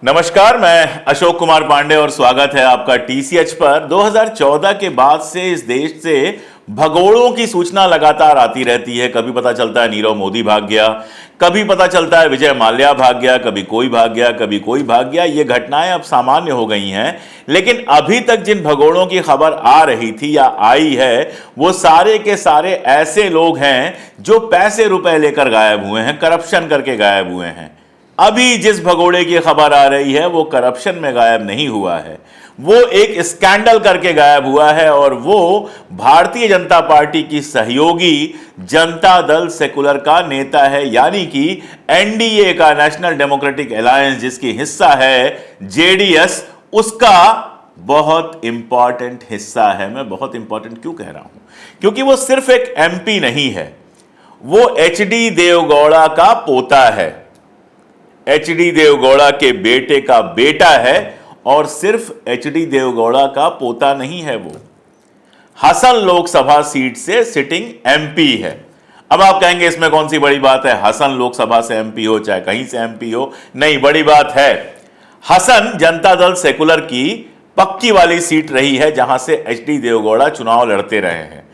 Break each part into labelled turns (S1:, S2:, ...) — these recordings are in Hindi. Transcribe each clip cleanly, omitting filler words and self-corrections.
S1: नमस्कार, मैं अशोक कुमार पांडे और स्वागत है आपका टीसीएच पर। 2014 के बाद से इस देश से भगोड़ों की सूचना लगातार आती रहती है। कभी पता चलता है नीरव मोदी भाग गया, कभी पता चलता है विजय माल्या भाग गया, कभी कोई भाग गया, कभी कोई भाग गया। ये घटनाएं अब सामान्य हो गई हैं, लेकिन अभी तक जिन भगोड़ों की खबर आ रही थी या आई है, वो सारे के सारे ऐसे लोग हैं जो पैसे रुपए लेकर गायब हुए हैं, करप्शन करके गायब हुए हैं। अभी जिस भगोड़े की खबर आ रही है वो करप्शन में गायब नहीं हुआ है, वो एक स्कैंडल करके गायब हुआ है, और वो भारतीय जनता पार्टी की सहयोगी जनता दल सेकुलर का नेता है, यानी कि एनडीए का, नेशनल डेमोक्रेटिक अलायंस, जिसकी हिस्सा है जेडीएस, उसका बहुत इंपॉर्टेंट हिस्सा है। मैं बहुत इंपॉर्टेंट क्यों कह रहा हूं? क्योंकि वो सिर्फ एक एमपी नहीं है, वो एचडी देवगौड़ा का पोता है, एचडी देवगौड़ा के बेटे का बेटा है, और सिर्फ एचडी देवगौड़ा का पोता नहीं है, वो हसन लोकसभा सीट से सिटिंग एमपी है। अब आप कहेंगे इसमें कौन सी बड़ी बात है, हसन लोकसभा से एमपी हो चाहे कहीं से एमपी हो। नहीं, बड़ी बात है। हसन जनता दल सेकुलर की पक्की वाली सीट रही है जहां से एचडी देवगौड़ा चुनाव लड़ते रहे हैं।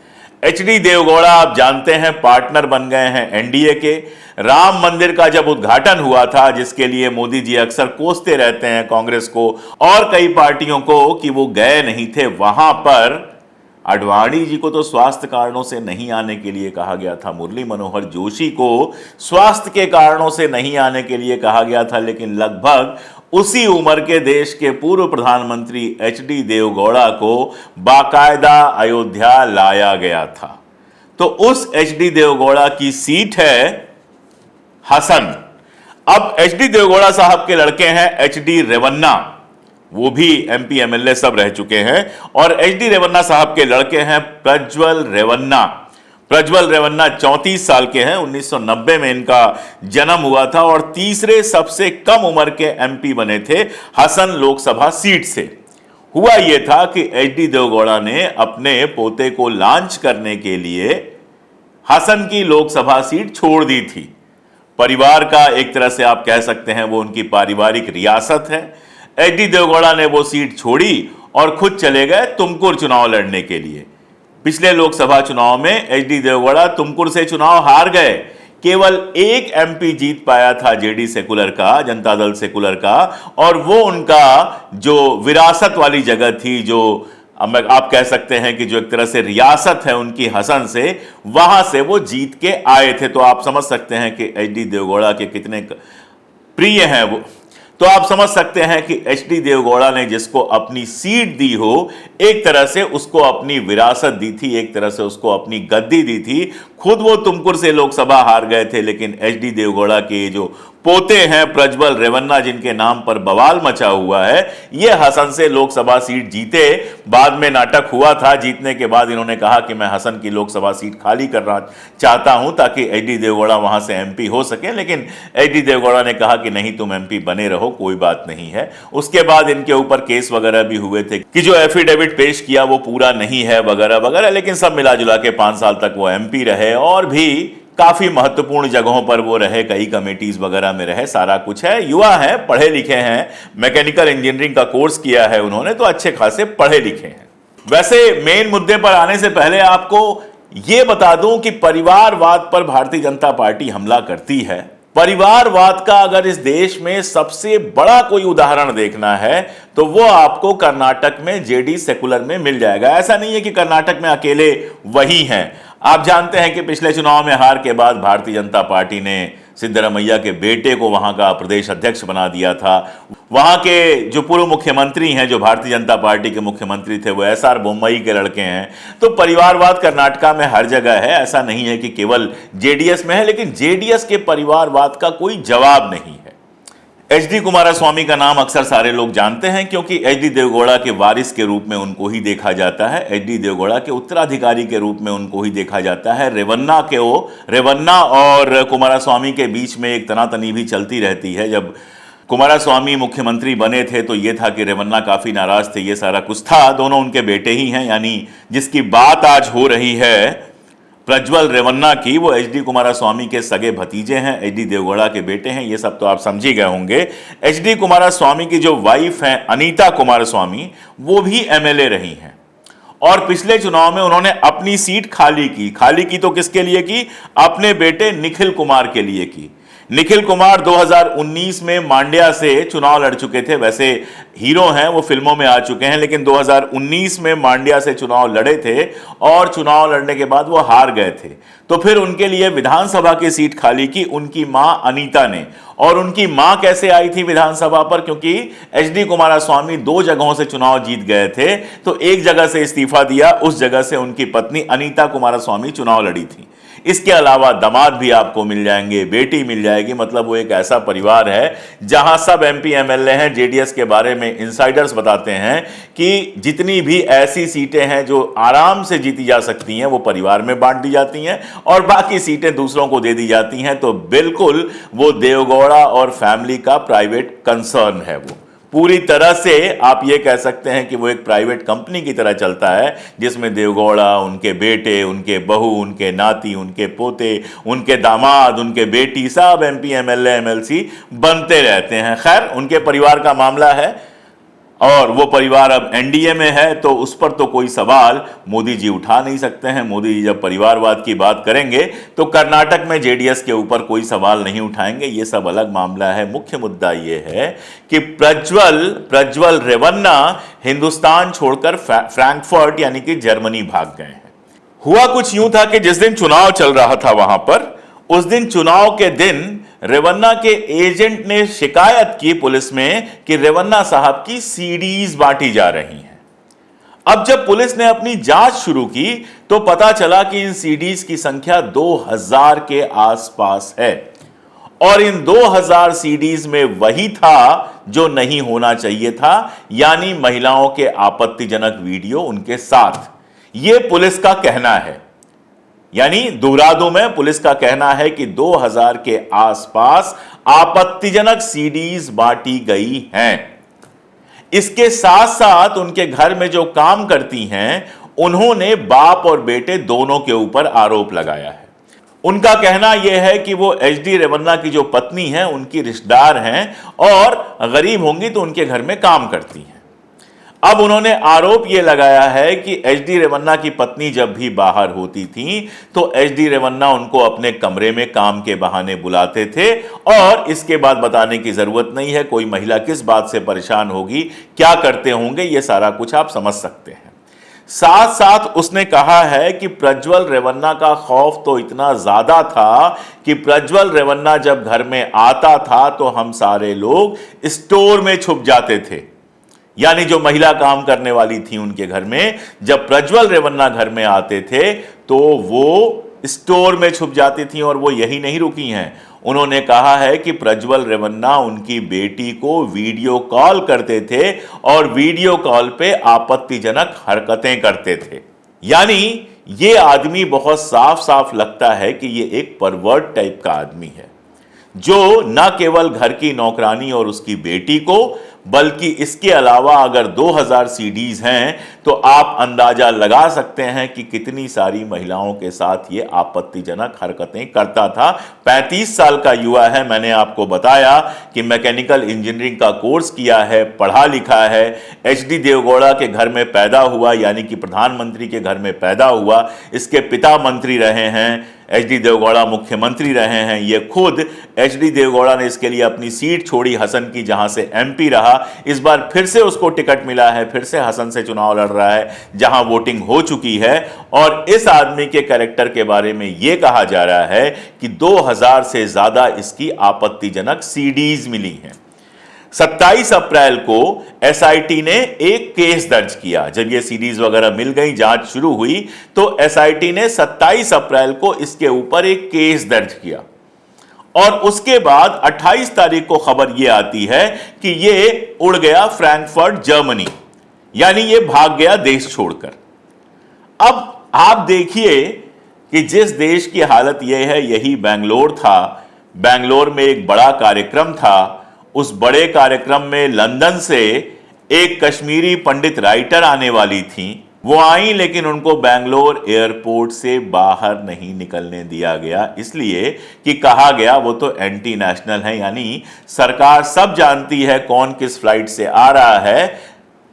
S1: एचडी देवगौड़ा आप जानते हैं पार्टनर बन गए हैं एनडीए के। राम मंदिर का जब उद्घाटन हुआ था, जिसके लिए मोदी जी अक्सर कोसते रहते हैं कांग्रेस को और कई पार्टियों को कि वो गए नहीं थे वहां पर, आडवाणी जी को तो स्वास्थ्य कारणों से नहीं आने के लिए कहा गया था, मुरली मनोहर जोशी को स्वास्थ्य के कारणों से नहीं आने के लिए कहा गया था, लेकिन लगभग उसी उम्र के देश के पूर्व प्रधानमंत्री एचडी देवगौड़ा को बाकायदा अयोध्या लाया गया था। तो उस एचडी देवगौड़ा की सीट है हसन। अब एचडी देवगौड़ा साहब के लड़के हैं एचडी रेवन्ना, वो भी एमपी एमएलए सब रह चुके हैं, और एचडी रेवन्ना साहब के लड़के हैं प्रज्वल रेवन्ना। प्रज्वल रेवन्ना 34 साल के हैं, 1990 में इनका जन्म हुआ था, और तीसरे सबसे कम उम्र के एमपी बने थे हसन लोकसभा सीट से। हुआ यह था कि एचडी देवगौड़ा ने अपने पोते को लॉन्च करने के लिए हसन की लोकसभा सीट छोड़ दी थी। परिवार का एक तरह से आप कह सकते हैं वो उनकी पारिवारिक रियासत है। एचडी देवगौड़ा ने वो सीट छोड़ी और खुद चले गए तुमकुर चुनाव लड़ने के लिए। पिछले लोकसभा चुनाव में एचडी देवगौड़ा तुमकुर से चुनाव हार गए। केवल एक एमपी जीत पाया था जेडी सेकुलर का, जनता दल सेकुलर का, और वो उनका जो विरासत वाली जगह थी, जो आप कह सकते हैं कि जो एक तरह से रियासत है उनकी हसन से, वहां से वो जीत के आए थे। तो आप समझ सकते हैं कि एचडी देवगौड़ा के कितने प्रिय हैं वो। तो आप समझ सकते हैं कि एचडी देवगौड़ा ने जिसको अपनी सीट दी हो, एक तरह से उसको अपनी विरासत दी थी, एक तरह से उसको अपनी गद्दी दी थी। खुद वो तुमकुर से लोकसभा हार गए थे, लेकिन एचडी देवगौड़ा के जो पोते हैं प्रज्वल रेवन्ना, जिनके नाम पर बवाल मचा हुआ है, ये हसन से लोकसभा सीट जीते। बाद में नाटक हुआ था, जीतने के बाद इन्होंने कहा कि मैं हसन की लोकसभा सीट खाली करना चाहता हूं ताकि एचडी देवगौड़ा वहां से एमपी हो सके, लेकिन एचडी देवगौड़ा ने कहा कि नहीं, तुम एमपी बने रहो, कोई बात नहीं है। उसके बाद इनके ऊपर केस वगैरह भी हुए थे कि जो एफिडेविट पेश किया वो पूरा नहीं है वगैरह वगैरह, लेकिन सब मिला जुला के 5 साल तक वो एमपी रहे, और भी काफी महत्वपूर्ण जगहों पर वो रहे, कई कमेटीज वगैरह में रहे, सारा कुछ है। युवा है, पढ़े लिखे हैं, मैकेनिकल इंजीनियरिंग का कोर्स किया है उन्होंने, तो अच्छे खासे पढ़े लिखे हैं। वैसे मेन मुद्दे पर आने से पहले आपको यह बता दूं कि परिवारवाद पर भारतीय जनता पार्टी हमला करती है। परिवारवाद का अगर इस देश में सबसे बड़ा कोई उदाहरण देखना है तो वो आपको कर्नाटक में जेडी सेकुलर में मिल जाएगा। ऐसा नहीं है कि कर्नाटक में अकेले वही हैं। आप जानते हैं कि पिछले चुनाव में हार के बाद भारतीय जनता पार्टी ने सिद्धरमैया के बेटे को वहां का प्रदेश अध्यक्ष बना दिया था। वहां के जो पूर्व मुख्यमंत्री हैं, जो भारतीय जनता पार्टी के मुख्यमंत्री थे, वो एसआर बोम्मई के लड़के हैं। तो परिवारवाद कर्नाटका में हर जगह है, ऐसा नहीं है कि केवल जेडीएस में है, लेकिन जेडीएस के परिवारवाद का कोई जवाब नहीं है। एचडी कुमारस्वामी का नाम अक्सर सारे लोग जानते हैं, क्योंकि एचडी देवगौड़ा के वारिस के रूप में उनको ही देखा जाता है, एचडी देवगौड़ा के उत्तराधिकारी के रूप में उनको ही देखा जाता है। रेवन्ना और कुमारस्वामी के बीच में एक तनातनी भी चलती रहती है। जब कुमारस्वामी मुख्यमंत्री बने थे तो ये था कि रेवन्ना काफी नाराज थे, ये सारा कुछ था। दोनों उनके बेटे ही हैं, यानी जिसकी बात आज हो रही है प्रज्वल रेवन्ना की, वो एच डी कुमारस्वामी के सगे भतीजे हैं, एच डी देवगौड़ा के बेटे हैं, ये सब तो आप समझ ही गए होंगे। एच डी कुमारस्वामी की जो वाइफ हैं अनीता कुमारस्वामी, वो भी एमएलए रही हैं और पिछले चुनाव में उन्होंने अपनी सीट खाली की तो किसके लिए की? अपने बेटे निखिल कुमार के लिए की। निखिल कुमार 2019 में मांड्या से चुनाव लड़ चुके थे, वैसे हीरो हैं, वो फिल्मों में आ चुके हैं, लेकिन 2019 में मांड्या से चुनाव लड़े थे और चुनाव लड़ने के बाद वो हार गए थे। तो फिर उनके लिए विधानसभा की सीट खाली की उनकी मां अनीता ने। और उनकी मां कैसे आई थी विधानसभा पर? क्योंकि एच डी कुमारस्वामी 2 जगहों से चुनाव जीत गए थे, तो एक जगह से इस्तीफा दिया, उस जगह से उनकी पत्नी अनीता कुमारस्वामी चुनाव लड़ी थी। इसके अलावा दामाद भी आपको मिल जाएंगे, बेटी मिल जाएगी, मतलब वो एक ऐसा परिवार है जहां सब एमपी एमएलए हैं। जेडीएस के बारे में इंसाइडर्स बताते हैं कि जितनी भी ऐसी सीटें हैं जो आराम से जीती जा सकती हैं, वो परिवार में बांट दी जाती हैं और बाकी सीटें दूसरों को दे दी जाती हैं। तो बिल्कुल वो देवगौड़ा और फैमिली का प्राइवेट कंसर्न है। वो पूरी तरह से आप ये कह सकते हैं कि वो एक प्राइवेट कंपनी की तरह चलता है, जिसमें देवगौड़ा, उनके बेटे, उनके बहू, उनके नाती, उनके पोते, उनके दामाद, उनके बेटी, सब एमपी एमएलए एमएलसी बनते रहते हैं। खैर, उनके परिवार का मामला है और वो परिवार अब एनडीए में है, तो उस पर तो कोई सवाल मोदी जी उठा नहीं सकते हैं। मोदी जी जब परिवारवाद की बात करेंगे तो कर्नाटक में जेडीएस के ऊपर कोई सवाल नहीं उठाएंगे, ये सब अलग मामला है। मुख्य मुद्दा ये है कि प्रज्वल रेवन्ना हिंदुस्तान छोड़कर फ्रैंकफर्ट यानी कि जर्मनी भाग गए हैं। हुआ कुछ यूं था कि जिस दिन चुनाव चल रहा था वहां पर, उस दिन चुनाव के दिन रेवन्ना के एजेंट ने शिकायत की पुलिस में कि रेवन्ना साहब की सीडीज बांटी जा रही हैं। अब जब पुलिस ने अपनी जांच शुरू की तो पता चला कि इन सीडीज की संख्या 2000 के आसपास है और इन 2000 सीडीज में वही था जो नहीं होना चाहिए था, यानी महिलाओं के आपत्तिजनक वीडियो उनके साथ। यह पुलिस का कहना है, यानी दोहरा दूं मैं, पुलिस का कहना है कि 2000 के आसपास आपत्तिजनक सीडीज बांटी गई हैं। इसके साथ साथ उनके घर में जो काम करती हैं, उन्होंने बाप और बेटे दोनों के ऊपर आरोप लगाया है। उनका कहना यह है कि वो एच डी रेवन्ना की जो पत्नी है उनकी रिश्तेदार हैं और गरीब होंगी तो उनके घर में काम करती हैं। अब उन्होंने आरोप यह लगाया है कि एच डी रेवन्ना की पत्नी जब भी बाहर होती थी तो एच डी रेवन्ना उनको अपने कमरे में काम के बहाने बुलाते थे और इसके बाद बताने की जरूरत नहीं है, कोई महिला किस बात से परेशान होगी, क्या करते होंगे, यह सारा कुछ आप समझ सकते हैं। साथ साथ उसने कहा है कि प्रज्वल रेवन्ना का खौफ तो इतना ज्यादा था कि प्रज्वल रेवन्ना जब घर में आता था तो हम सारे लोग स्टोर में छुप जाते थे। यानी जो महिला काम करने वाली थी उनके घर में, जब प्रज्वल रेवन्ना घर में आते थे तो वो स्टोर में छुप जाती थी। और वो यही नहीं रुकी हैं, उन्होंने कहा है कि प्रज्वल रेवन्ना उनकी बेटी को वीडियो कॉल करते थे और वीडियो कॉल पे आपत्तिजनक हरकतें करते थे। यानी ये आदमी बहुत साफ साफ लगता है कि ये एक परवर्ट टाइप का आदमी है, जो न केवल घर की नौकरानी और उसकी बेटी को, बल्कि इसके अलावा अगर 2000 सीडीज हैं तो आप अंदाजा लगा सकते हैं कि कितनी सारी महिलाओं के साथ ये आपत्तिजनक हरकतें करता था। 35 साल का युवा है, मैंने आपको बताया कि मैकेनिकल इंजीनियरिंग का कोर्स किया है, पढ़ा लिखा है, एच डी देवगौड़ा के घर में पैदा हुआ, यानी कि प्रधानमंत्री के घर में पैदा हुआ। इसके पिता मंत्री रहे हैं, एच डी देवगौड़ा मुख्यमंत्री रहे हैं। ये खुद एच डी देवगौड़ा ने इसके लिए अपनी सीट छोड़ी हसन की, जहां से एमपी रहा। इस बार फिर से उसको टिकट मिला है, फिर से हसन से चुनाव लड़ रहा है जहां वोटिंग हो चुकी है। और इस आदमी के कैरेक्टर के बारे में यह कहा जा रहा है कि 2000 से ज्यादा इसकी आपत्तिजनक सीडीज मिली हैं। 27 अप्रैल को एसआईटी ने एक केस दर्ज किया। जब ये सीडीज वगैरह मिल गई, जांच शुरू हुई, तो एसआईटी ने 27 अप्रैल को इसके ऊपर एक केस दर्ज किया और उसके बाद 28 तारीख को खबर यह आती है कि ये उड़ गया फ्रैंकफर्ट जर्मनी, यानी ये भाग गया देश छोड़कर। अब आप देखिए कि जिस देश की हालत यह है, यही बेंगलोर था। बेंगलोर में एक बड़ा कार्यक्रम था, उस बड़े कार्यक्रम में लंदन से एक कश्मीरी पंडित राइटर आने वाली थी वो आई, लेकिन उनको बेंगलोर एयरपोर्ट से बाहर नहीं निकलने दिया गया, इसलिए कि कहा गया वो तो एंटी नेशनल है। यानी सरकार सब जानती है कौन किस फ्लाइट से आ रहा है,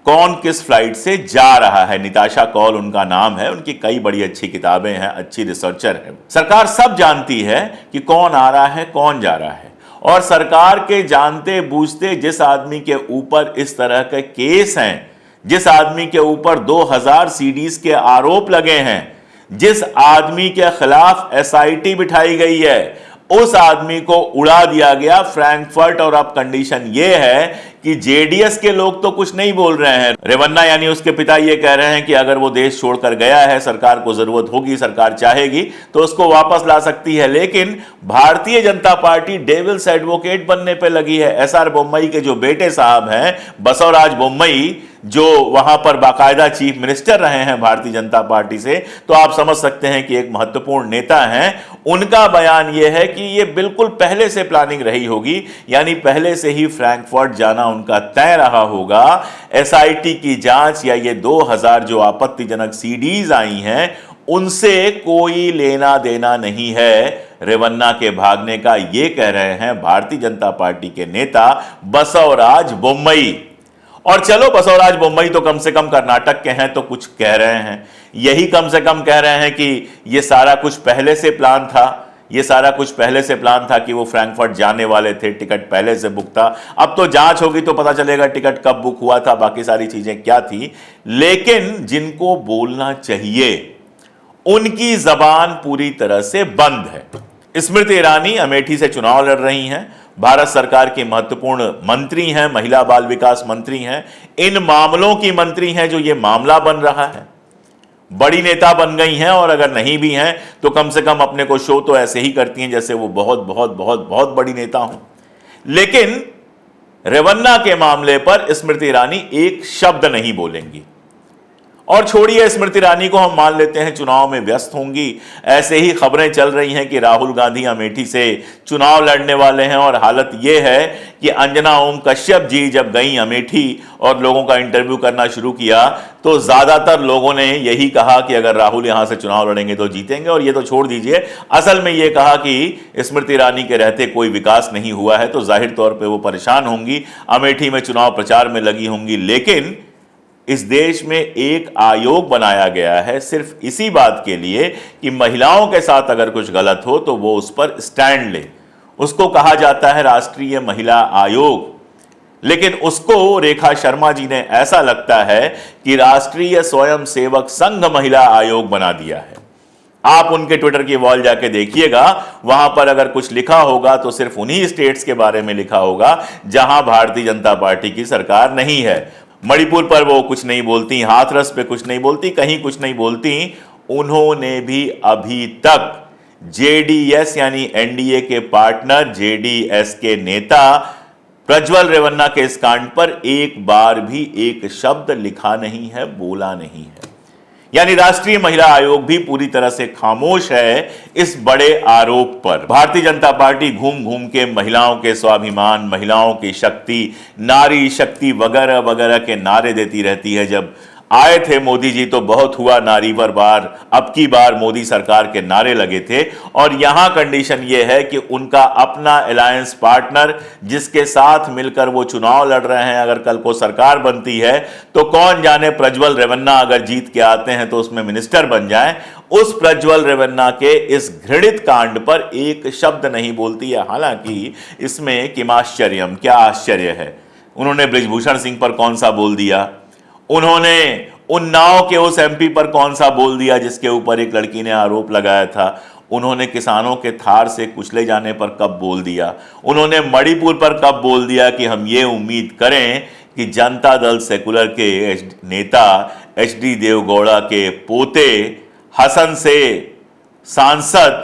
S1: कौन किस फ्लाइट से जा रहा है। निताशा कौल उनका नाम है, उनकी कई बड़ी अच्छी किताबें हैं, अच्छी रिसर्चर है। सरकार सब जानती है कि कौन आ रहा है, कौन जा रहा है, और सरकार के जानते बूझते जिस आदमी के ऊपर इस तरह के केस हैं, जिस आदमी के ऊपर 2000 सीडीज के आरोप लगे हैं, जिस आदमी के खिलाफ एसआईटी बिठाई गई है, उस आदमी को उड़ा दिया गया फ्रैंकफर्ट। और अब कंडीशन यह है कि जेडीएस के लोग तो कुछ नहीं बोल रहे हैं। रेवन्ना यानी उसके पिता ये कह रहे हैं कि अगर वो देश छोड़कर गया है, सरकार को जरूरत होगी, सरकार चाहेगी तो उसको वापस ला सकती है। लेकिन Bharatiya Janata party devil's advocate बनने पे लगी है। एसआर बोम्मई के जो बेटे साहब हैं, बसवराज बोम्मई, जो वहां पर बाकायदा चीफ मिनिस्टर रहे हैं भारतीय जनता पार्टी से, तो आप समझ सकते हैं कि एक महत्वपूर्ण नेता हैं। उनका बयान यह है कि यह बिल्कुल पहले से प्लानिंग रही होगी, यानी पहले से ही फ्रैंकफर्ट जाना उनका तय रहा होगा। एसआईटी की जांच या ये 2000 जो आपत्तिजनक सीडीज आई हैं, उनसे कोई लेना देना नहीं है रेवन्ना के भागने का, ये कह रहे हैं भारतीय जनता पार्टी के नेता बसवराज बोम्मई। और चलो, बसवराज बोम्मई तो कम से कम कर्नाटक के हैं तो कुछ कह रहे हैं, यही कम से कम कह रहे हैं कि ये सारा कुछ पहले से प्लान था, ये सारा कुछ पहले से प्लान था कि वो फ्रैंकफर्ट जाने वाले थे, टिकट पहले से बुक था। अब तो जांच होगी तो पता चलेगा टिकट कब बुक हुआ था, बाकी सारी चीजें क्या थी। लेकिन जिनको बोलना चाहिए उनकी जबान पूरी तरह से बंद है। स्मृति ईरानी अमेठी से चुनाव लड़ रही हैं, भारत सरकार की महत्वपूर्ण मंत्री हैं, महिला बाल विकास मंत्री हैं, इन मामलों की मंत्री हैं जो ये मामला बन रहा है। बड़ी नेता बन गई हैं, और अगर नहीं भी हैं तो कम से कम अपने को शो तो ऐसे ही करती हैं जैसे वो बहुत बहुत बहुत बहुत बड़ी नेता हों। लेकिन रेवन्ना के मामले पर स्मृति ईरानी एक शब्द नहीं बोलेंगी। और छोड़िए स्मृति ईरानी को, हम मान लेते हैं चुनाव में व्यस्त होंगी। ऐसे ही खबरें चल रही हैं कि राहुल गांधी अमेठी से चुनाव लड़ने वाले हैं, और हालत यह है कि अंजना ओम कश्यप जी जब गई अमेठी और लोगों का इंटरव्यू करना शुरू किया तो ज्यादातर लोगों ने यही कहा कि अगर राहुल यहां से चुनाव लड़ेंगे तो जीतेंगे। और ये तो छोड़ दीजिए, असल में यह कहा कि स्मृति ईरानी के रहते कोई विकास नहीं हुआ है, तो जाहिर तौर पर वो परेशान होंगी, अमेठी में चुनाव प्रचार में लगी होंगी। लेकिन इस देश में एक आयोग बनाया गया है सिर्फ इसी बात के लिए कि महिलाओं के साथ अगर कुछ गलत हो तो वो उस पर स्टैंड ले। उसको कहा जाता है राष्ट्रीय महिला आयोग। लेकिन उसको रेखा शर्मा जी ने, ऐसा लगता है कि राष्ट्रीय स्वयंसेवक संघ महिला आयोग बना दिया है। आप उनके ट्विटर की वॉल जाके देखिएगा, वहां पर अगर कुछ लिखा होगा तो सिर्फ उन्हीं स्टेट्स के बारे में लिखा होगा जहां भारतीय जनता पार्टी की सरकार नहीं है। मणिपुर पर वो कुछ नहीं बोलती, हाथरस पे कुछ नहीं बोलती, कहीं कुछ नहीं बोलती। उन्होंने भी अभी तक जेडीएस यानी एनडीए के पार्टनर, जेडीएस के नेता प्रज्वल रेवन्ना के इस कांड पर एक बार भी एक शब्द लिखा नहीं है, बोला नहीं है। यानी राष्ट्रीय महिला आयोग भी पूरी तरह से खामोश है इस बड़े आरोप पर। भारतीय जनता पार्टी घूम घूम के महिलाओं के स्वाभिमान, महिलाओं की शक्ति, नारी शक्ति वगैरह वगैरह के नारे देती रहती है। जब आए थे मोदी जी तो बहुत हुआ नारी पर वार, अब की बार मोदी सरकार के नारे लगे थे। और यहां कंडीशन यह है कि उनका अपना अलायंस पार्टनर, जिसके साथ मिलकर वो चुनाव लड़ रहे हैं, अगर कल को सरकार बनती है तो कौन जाने प्रज्वल रेवन्ना अगर जीत के आते हैं तो उसमें मिनिस्टर बन जाएं, उस प्रज्वल रेवन्ना के इस घृणित कांड पर एक शब्द नहीं बोलती है। हालांकि इसमें किमाश्चर्यम, क्या आश्चर्य है। उन्होंने बृजभूषण सिंह पर कौन सा बोल दिया, उन्होंने उन्नाव के उस एमपी पर कौन सा बोल दिया जिसके ऊपर एक लड़की ने आरोप लगाया था, उन्होंने किसानों के थार से कुचले जाने पर कब बोल दिया, उन्होंने मणिपुर पर कब बोल दिया कि हम ये उम्मीद करें कि जनता दल सेकुलर के नेता एचडी देवगौड़ा के पोते हसन से सांसद,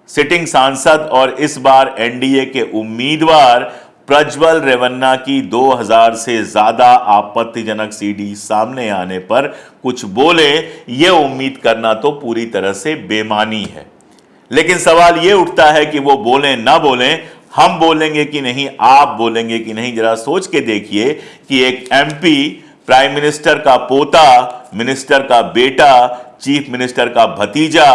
S1: सिटिंग सांसद और इस बार एनडीए के उम्मीदवार प्रज्वल रेवन्ना की 2000 से ज्यादा आपत्तिजनक सीडी सामने आने पर कुछ बोले, यह उम्मीद करना तो पूरी तरह से बेमानी है। लेकिन सवाल यह उठता है कि वो बोलें ना बोलें, हम बोलेंगे कि नहीं, आप बोलेंगे कि नहीं। जरा सोच के देखिए कि एक एमपी प्राइम मिनिस्टर का पोता, मिनिस्टर का बेटा, चीफ मिनिस्टर का भतीजा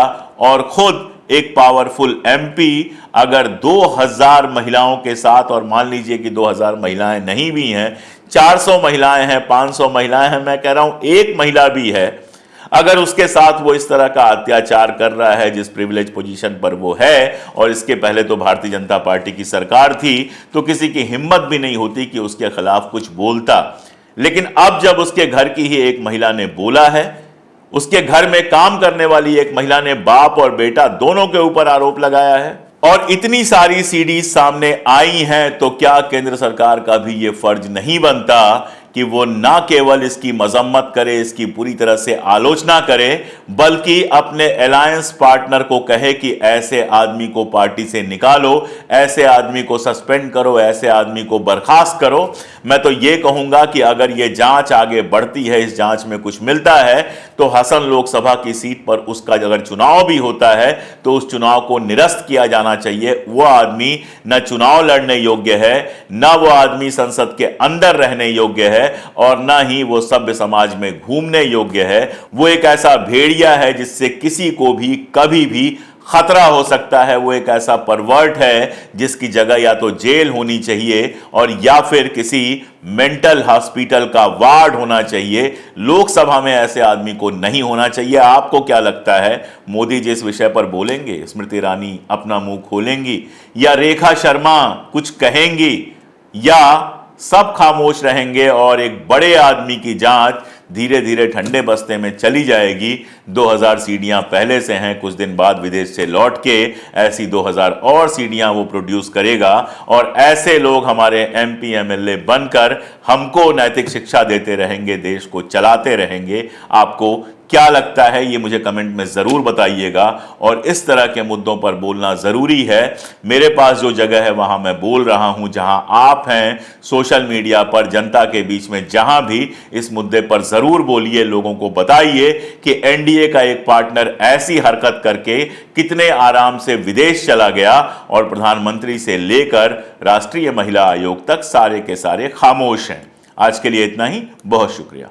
S1: और खुद एक पावरफुल एमपी अगर 2000 महिलाओं के साथ, और मान लीजिए कि 2000 महिलाएं नहीं भी हैं, 400 महिलाएं हैं, 500 महिलाएं हैं, मैं कह रहा हूं एक महिला भी है, अगर उसके साथ वो इस तरह का अत्याचार कर रहा है जिस प्रिविलेज पोजीशन पर वो है, और इसके पहले तो भारतीय जनता पार्टी की सरकार थी, तो किसी की हिम्मत भी नहीं होती कि उसके खिलाफ कुछ बोलता। लेकिन अब जब उसके घर की ही एक महिला ने बोला है, उसके घर में काम करने वाली एक महिला ने बाप और बेटा दोनों के ऊपर आरोप लगाया है, और इतनी सारी सीडी सामने आई हैं, तो क्या केंद्र सरकार का भी यह फर्ज नहीं बनता कि वो ना केवल इसकी मजम्मत करे, इसकी पूरी तरह से आलोचना करे, बल्कि अपने अलायंस पार्टनर को कहे कि ऐसे आदमी को पार्टी से निकालो, ऐसे आदमी को सस्पेंड करो, ऐसे आदमी को बर्खास्त करो। मैं तो ये कहूंगा कि अगर ये जांच आगे बढ़ती है, इस जांच में कुछ मिलता है, तो हसन लोकसभा की सीट पर उसका अगर चुनाव भी होता है तो उस चुनाव को निरस्त किया जाना चाहिए। वो आदमी न चुनाव लड़ने योग्य है, न वो आदमी संसद के अंदर रहने योग्य है, और ना ही वो सभ्य समाज में घूमने योग्य है। वो एक ऐसा भेड़िया है जिससे किसी को भी कभी भी खतरा हो सकता है। वो एक ऐसा परवर्ट है जिसकी जगह या तो जेल होनी चाहिए और या फिर किसी मेंटल हॉस्पिटल का वार्ड होना चाहिए। लोकसभा में ऐसे आदमी को नहीं होना चाहिए। आपको क्या लगता है, मोदी जी इस विषय पर बोलेंगे? स्मृति ईरानी अपना मुंह खोलेंगी, या रेखा शर्मा कुछ कहेंगी, या सब खामोश रहेंगे और एक बड़े आदमी की जांच धीरे धीरे ठंडे बस्ते में चली जाएगी? 2000 सीढ़ियां पहले से हैं, कुछ दिन बाद विदेश से लौट के ऐसी 2000 और सीढ़ियां वो प्रोड्यूस करेगा, और ऐसे लोग हमारे एमपी एमएलए बनकर हमको नैतिक शिक्षा देते रहेंगे, देश को चलाते रहेंगे। आपको क्या लगता है, ये मुझे कमेंट में जरूर बताइएगा। और इस तरह के मुद्दों पर बोलना जरूरी है। मेरे पास जो जगह है वहां मैं बोल रहा हूं, जहां आप हैं सोशल मीडिया पर, जनता के बीच में, जहां भी इस मुद्दे पर जरूर बोलिए, लोगों को बताइए कि एनडीए का एक पार्टनर ऐसी हरकत करके कितने आराम से विदेश चला गया, और प्रधानमंत्री से लेकर राष्ट्रीय महिला आयोग तक सारे के सारे खामोश हैं। आज के लिए इतना ही, बहुत शुक्रिया।